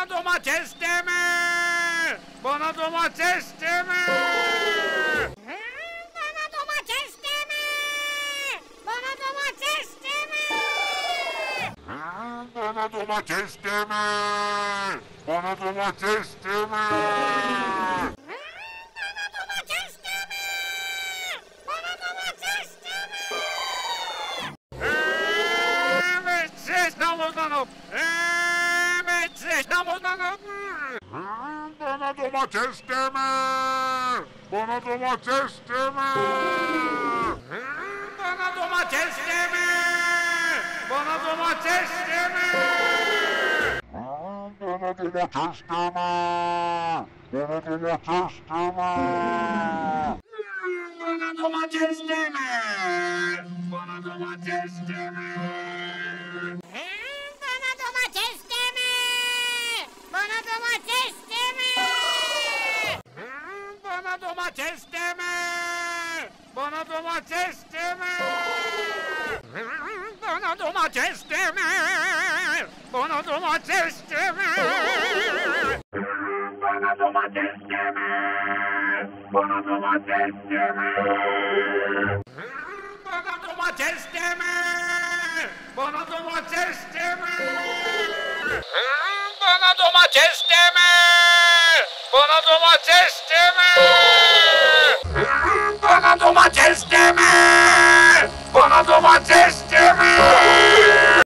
Bana domates deme! Bana domates deme! Bana domates deme! Bana domates deme! Bana domates deme! Bana domates deme! Bana domates deme! Bana domates deme! Evet, zeytin buradanım! Evet, zeytin buradanım! Bana domates deme! Bana domates deme! Bana domates deme! Bana domates deme! Bana domates deme! Bana domates deme! Bana domates deme! Bana domates deme! Bana domates deme! Bana domates deme! Bana domates deme! Bana domates deme! Bana domates deme! Bana domates deme! Bana domates deme! Bana domates deme! Bana domates deme! Bana domates deme! Bana domates deme! Bana domates